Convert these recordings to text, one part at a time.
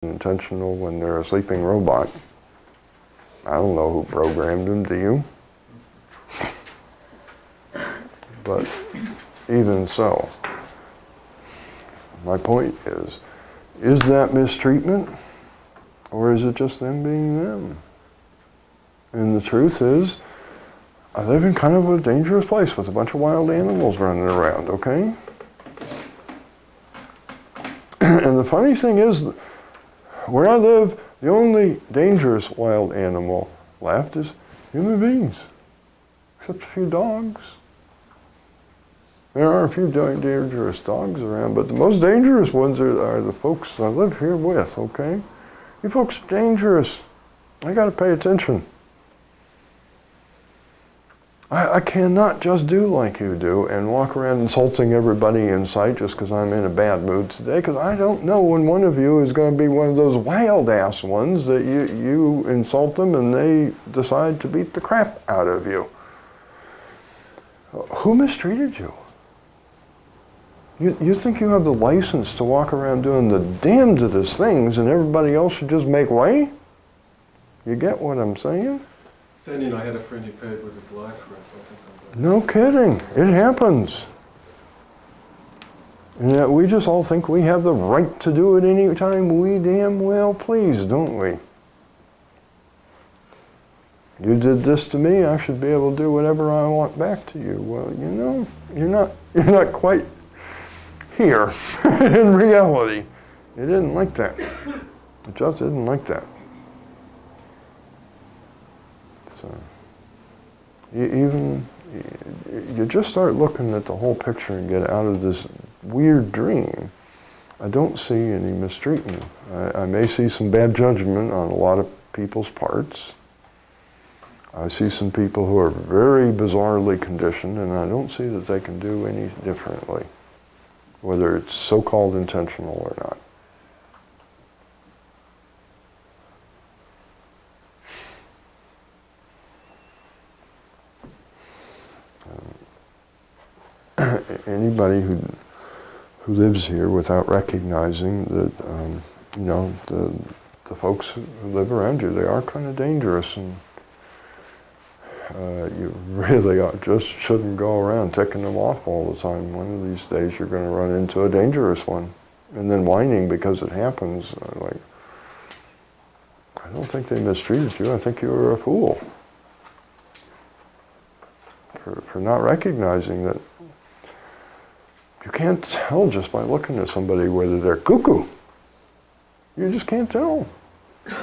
intentional when they're a sleeping robot. I don't know who programmed them, do you? But even so, my point is that mistreatment? Or is it just them being them? And the truth is, I live in kind of a dangerous place with a bunch of wild animals running around, okay? And the funny thing is, where I live, the only dangerous wild animal left is human beings, except a few dogs. There are a few dangerous dogs around, but the most dangerous ones are the folks I live here with, okay? You folks are dangerous. I got to pay attention. I cannot just do like you do and walk around insulting everybody in sight just because I'm in a bad mood today, because I don't know when one of you is going to be one of those wild-ass ones that you insult them and they decide to beat the crap out of you. Who mistreated you? You think you have the license to walk around doing the damnedest things and everybody else should just make way? You get what I'm saying? Sandy and I had a friend who paid with his life for insulting somebody. No kidding. It happens. And yet we just all think we have the right to do it anytime we damn well please, don't we? You did this to me, I should be able to do whatever I want back to you. Well, you know, you're not quite here in reality. It isn't like that. It just isn't like that. So, you just start looking at the whole picture and get out of this weird dream. I don't see any mistreatment. I may see some bad judgment on a lot of people's parts. I see some people who are very bizarrely conditioned, and I don't see that they can do any differently, whether it's so-called intentional or not. Anybody who lives here without recognizing that, the folks who live around you, they are kind of dangerous, and you really just shouldn't go around ticking them off all the time. One of these days you're going to run into a dangerous one, and then whining because it happens. I don't think they mistreated you. I think you were a fool for not recognizing that. You can't tell just by looking at somebody whether they're cuckoo. You just can't tell. You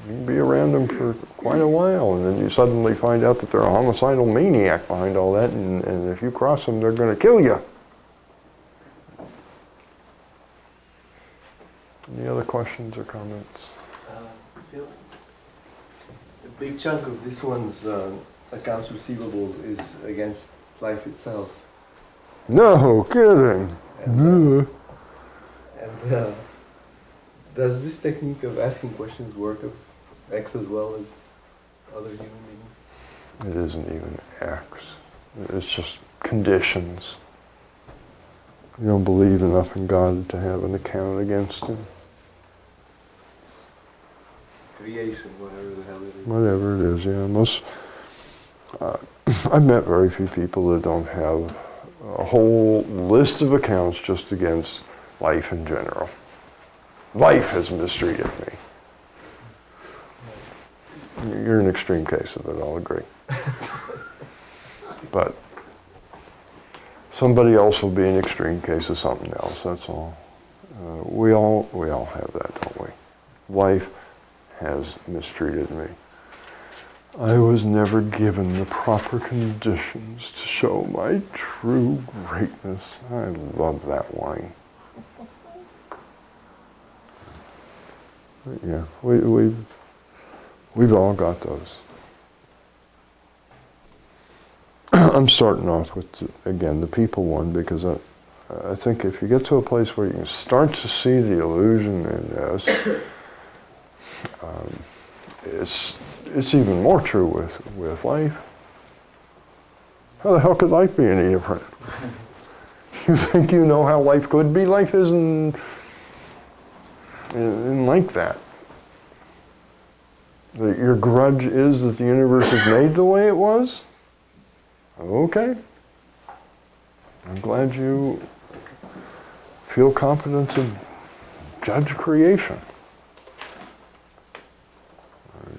can be around them for quite a while, and then you suddenly find out that they're a homicidal maniac behind all that, and if you cross them, they're going to kill you. Any other questions or comments? Phil, a big chunk of this one's accounts receivables is against life itself. No kidding. And does this technique of asking questions work of X as well as other human beings? It isn't even X. It's just conditions. You don't believe enough in God to have an account against Him. Creation, whatever the hell it is. Whatever it is, yeah. I've met very few people that don't have a whole list of accounts just against life in general. Life has mistreated me. You're an extreme case of it, I'll agree. But somebody else will be an extreme case of something else, that's all. We all have that, don't we? Life has mistreated me. I was never given the proper conditions to show my true greatness. I love that line. Yeah, we've all got those. I'm starting off with, again, the people one, because I think if you get to a place where you can start to see the illusion in this, it's even more true with life. How the hell could life be any different? You think you know how life could be? Life isn't didn't like that. That your grudge is that the universe is made the way it was? Okay. I'm glad you feel competent to judge creation.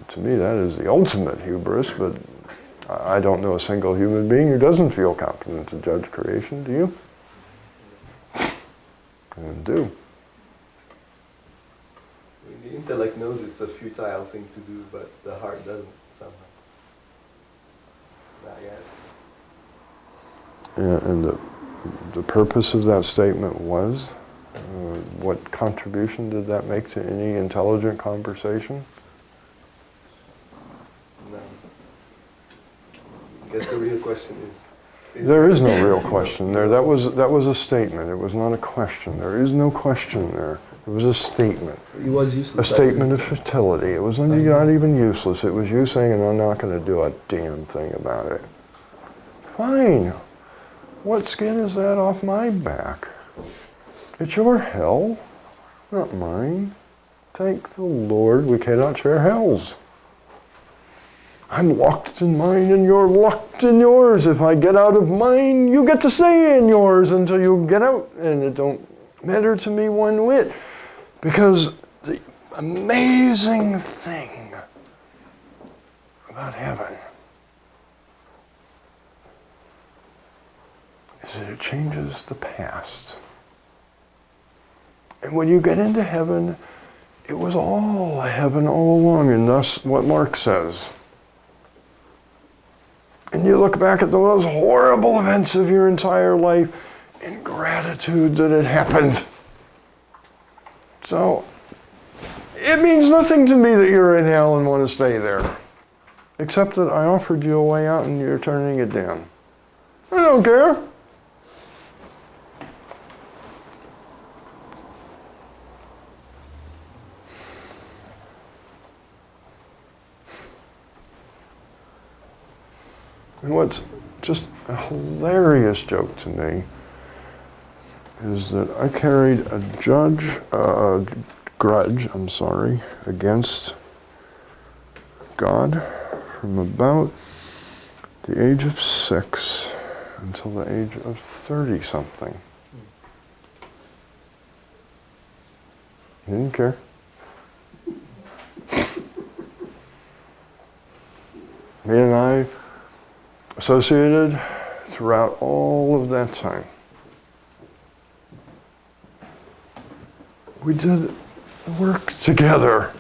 To me, that is the ultimate hubris, but I don't know a single human being who doesn't feel competent to judge creation. Do you? I do. The intellect knows it's a futile thing to do, but the heart doesn't somehow. Not yet. Yeah, and the purpose of that statement was, what contribution did that make to any intelligent conversation? No. I guess the real question is There is no real question there. That was a statement. It was not a question. There is no question there. It was a statement. It was A useless. statement of futility. It was not even useless. It was you saying, and I'm not going to do a damn thing about it. Fine. What skin is that off my back? It's your hell, not mine. Thank the Lord we cannot share hells. I'm locked in mine and you're locked in yours. If I get out of mine, you get to stay in yours until you get out. And it don't matter to me one whit. Because the amazing thing about heaven is that it changes the past. And when you get into heaven, it was all heaven all along, and thus what Mark says. And you look back at the most horrible events of your entire life in gratitude that it happened. So, it means nothing to me that you're in hell and want to stay there. Except that I offered you a way out and you're turning it down. I don't care. And what's just a hilarious joke to me is that I carried a grudge against God from about the age of 6 until the age of 30-something. He didn't care. He and I associated throughout all of that time. We did work together.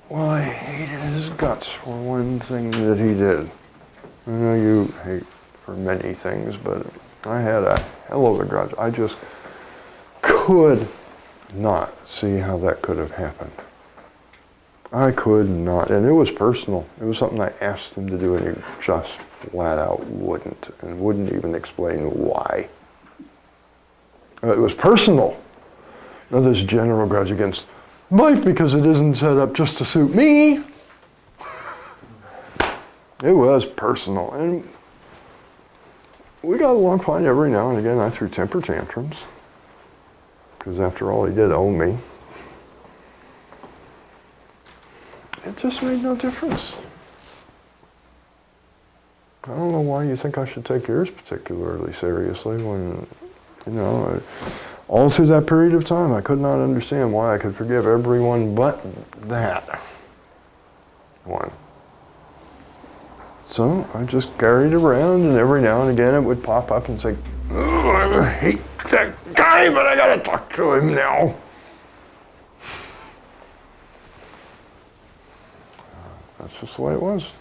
Well, I hated his guts for one thing that he did. I know you hate for many things, but I had a hell of a grudge. I just could not see how that could have happened. I could not, and it was personal. It was something I asked him to do, and he just flat out wouldn't, and wouldn't even explain why. It was personal. Not this general grudge against life because it isn't set up just to suit me. It was personal, and we got along fine every now and again. I threw temper tantrums because after all, he did owe me. It just made no difference. I don't know why you think I should take yours particularly seriously when, all through that period of time, I could not understand why I could forgive everyone but that one. So I just carried it around, and every now and again it would pop up and say, "Oh, I hate that guy, but I gotta talk to him now." That's just the way it was.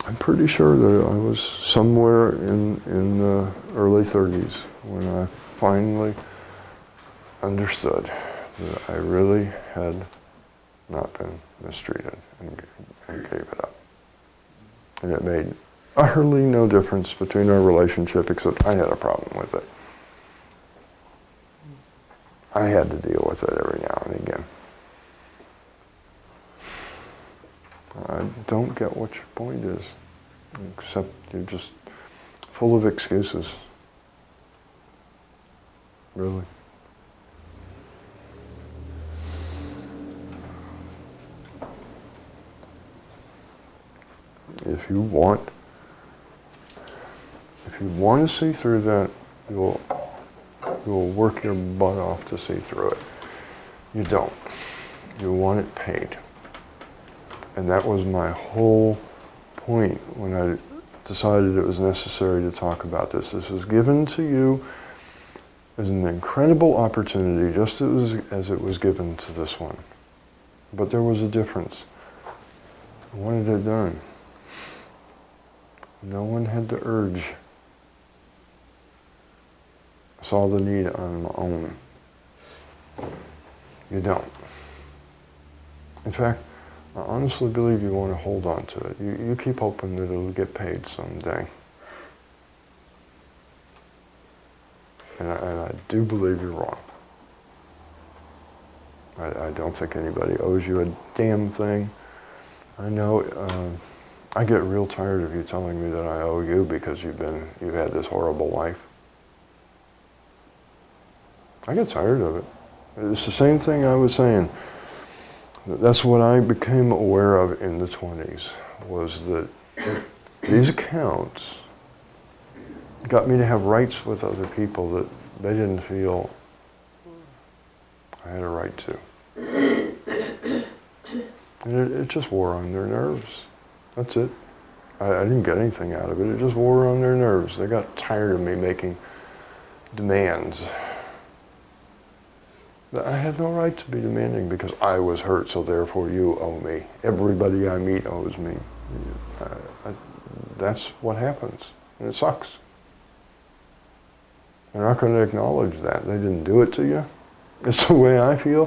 I'm pretty sure that I was somewhere in the early 30s when I finally understood that I really had not been mistreated and gave it up. And it made utterly no difference between our relationship, except I had a problem with it. I had to deal with it every now and again. I don't get what your point is, except you're just full of excuses. Really. If you want to see through that, you'll work your butt off to see through it. You don't. You want it paid. And that was my whole point when I decided it was necessary to talk about this. This was given to you as an incredible opportunity, just as it was given to this one. But there was a difference. I wanted it done. No one had to urge. I saw the need on my own. You don't. In fact, I honestly believe you want to hold on to it. You keep hoping that it'll get paid someday. And I do believe you're wrong. I don't think anybody owes you a damn thing. I know I get real tired of you telling me that I owe you because you've had this horrible life. I get tired of it. It's the same thing I was saying. That's what I became aware of in the 20s, was that these accounts got me to have rights with other people that they didn't feel I had a right to. And it just wore on their nerves. That's it. I didn't get anything out of it. It just wore on their nerves. They got tired of me making demands. I had no right to be demanding because I was hurt, so therefore you owe me. Everybody I meet owes me. That's what happens, and it sucks. They're not going to acknowledge that. They didn't do it to you. It's the way I feel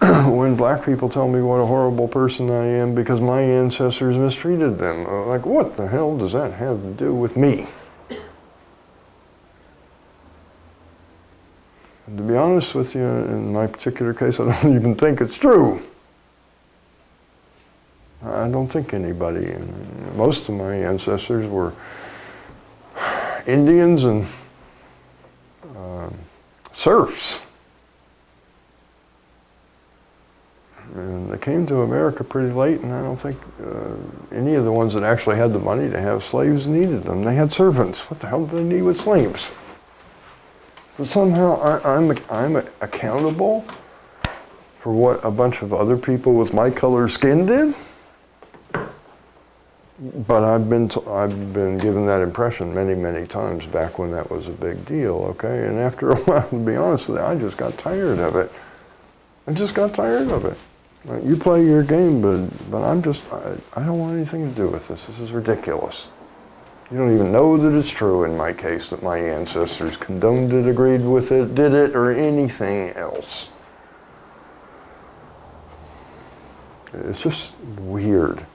when black people tell me what a horrible person I am because my ancestors mistreated them. Like, what the hell does that have to do with me? And to be honest with you, in my particular case, I don't even think it's true. I don't think anybody, and most of my ancestors were Indians and serfs. And they came to America pretty late, and I don't think any of the ones that actually had the money to have slaves needed them. They had servants. What the hell do they need with slaves? But somehow I'm accountable for what a bunch of other people with my color skin did. But I've been given that impression many, many times back when that was a big deal, okay? And after a while, to be honest with you, I just got tired of it. I just got tired of it. You play your game, but I don't want anything to do with this. This is ridiculous. You don't even know that it's true in my case, that my ancestors condoned it, agreed with it, did it, or anything else. It's just weird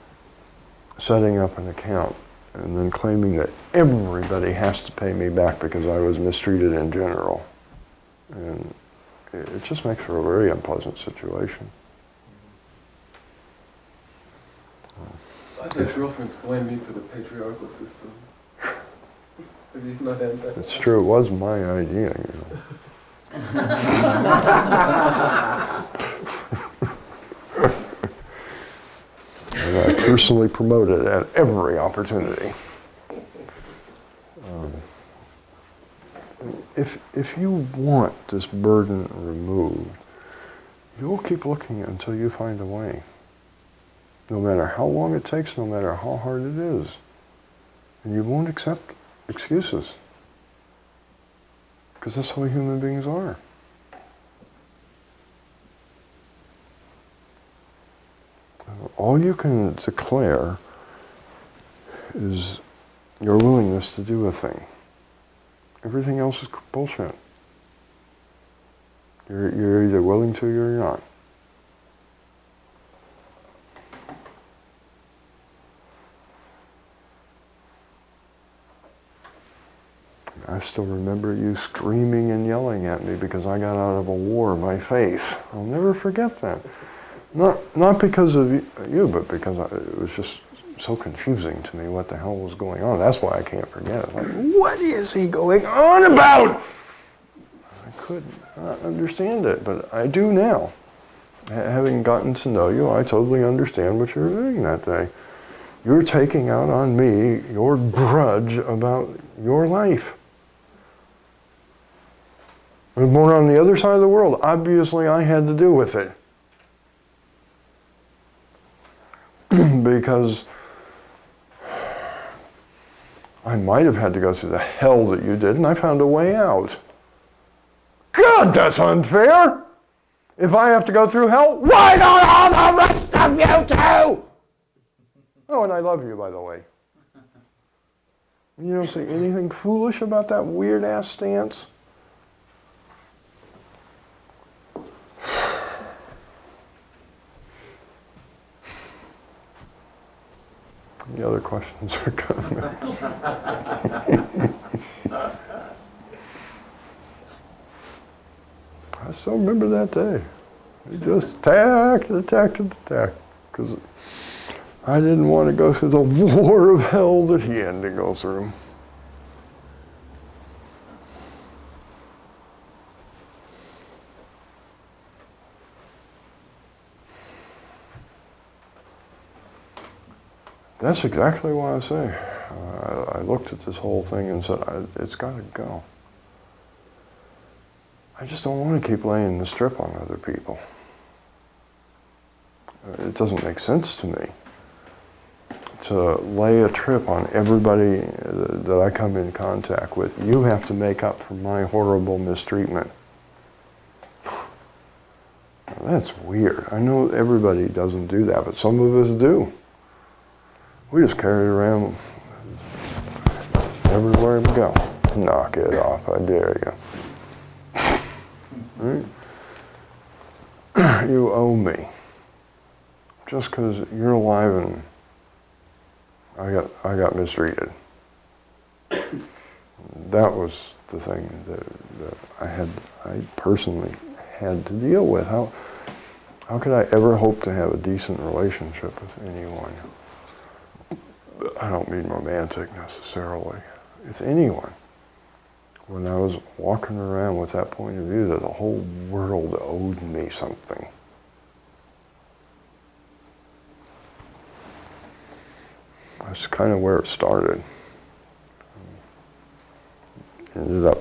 setting up an account and then claiming that everybody has to pay me back because I was mistreated in general. And it just makes for a very unpleasant situation. I've had girlfriends blame me for the patriarchal system. Have you not had that? It's true, it was my idea, you know. And I personally promote it at every opportunity. If you want this burden removed, you'll keep looking until you find a way. No matter how long it takes, no matter how hard it is. And you won't accept excuses. Because that's how human beings are. All you can declare is your willingness to do a thing. Everything else is bullshit. You're either willing to or you're not. I still remember you screaming and yelling at me because I got out of a war by faith. I'll never forget that. Not because of you, but because it was just so confusing to me what the hell was going on. That's why I can't forget it. Like, what is he going on about? could not understand it, but I do now. Having gotten to know you, I totally understand what you were doing that day. You're taking out on me your grudge about your life. I was born on the other side of the world. Obviously, I had to do with it. Because I might have had to go through the hell that you did, and I found a way out. God, that's unfair! If I have to go through hell, why don't all the rest of you too? Oh, and I love you, by the way. You don't see anything foolish about that weird-ass stance? Any other questions or comments? I still remember that day. We just attacked, because I didn't want to go through the war of hell that he had to go through. That's exactly what I say. I looked at this whole thing and said, it's got to go. I just don't want to keep laying the strip on other people. It doesn't make sense to me to lay a trip on everybody that I come in contact with. You have to make up for my horrible mistreatment. That's weird. I know everybody doesn't do that, but some of us do. We just carry it around everywhere we go. Knock it off, I dare you. Right? You owe me. Just because you're alive and I got mistreated. That was the thing that I personally had to deal with. How could I ever hope to have a decent relationship with anyone? I don't mean romantic necessarily. It's anyone. When I was walking around with that point of view that the whole world owed me something. That's kind of where it started. Ended up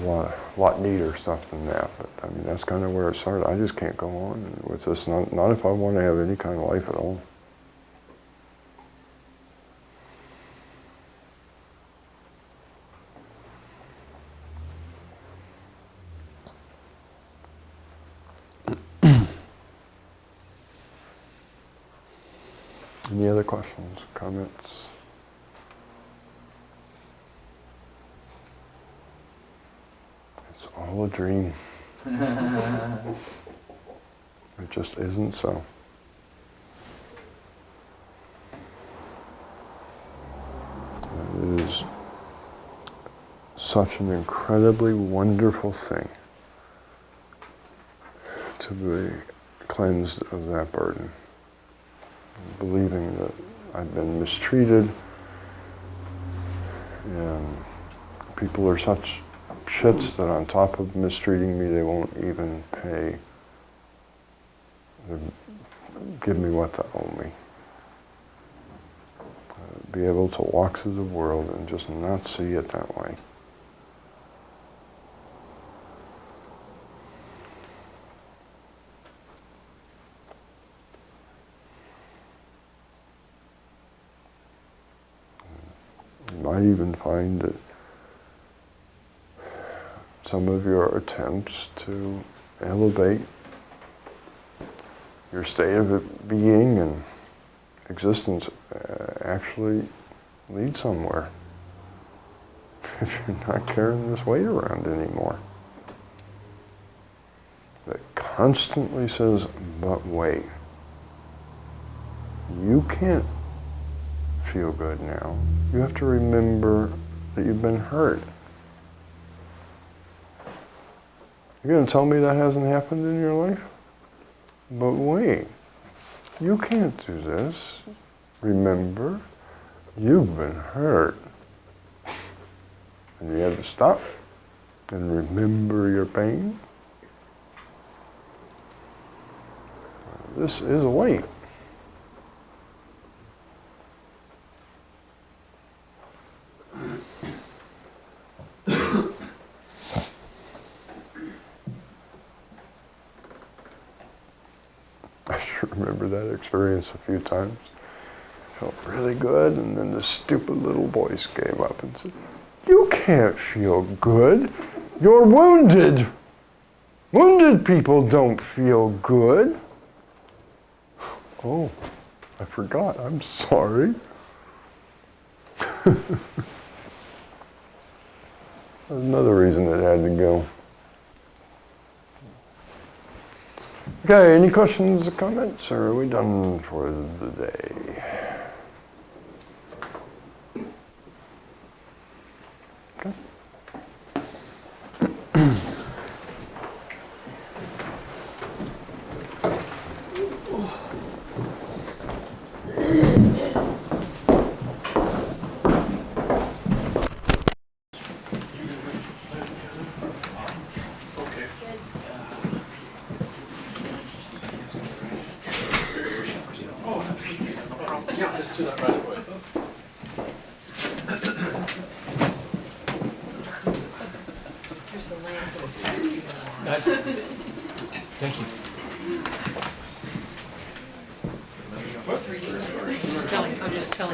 a lot neater stuff than that, but I mean that's kind of where it started. I just can't go on with this, not if I want to have any kind of life at all. Any other questions, comments? It's all a dream. It just isn't so. It is such an incredibly wonderful thing to be cleansed of that burden. Believing that I've been mistreated and people are such shits that on top of mistreating me, they won't even give me what to owe me. Be able to walk through the world and just not see it that way. You might even find that some of your attempts to elevate your state of being and existence actually lead somewhere. If you're not carrying this weight around anymore. That constantly says, but wait, you can't feel good now. You have to remember that you've been hurt. You're going to tell me that hasn't happened in your life? But wait, you can't do this. Remember, you've been hurt. And you have to stop and remember your pain. This is a weight. I sure remember that experience a few times. Felt really good, and then this stupid little voice came up and said, "You can't feel good. You're wounded. Wounded people don't feel good." Oh, I forgot. I'm sorry. Another reason it had to go. Okay, any questions or comments, or are we done for the day? Okay. Yeah, let's do that right away. Here's the lamp. Thank you. I'm just telling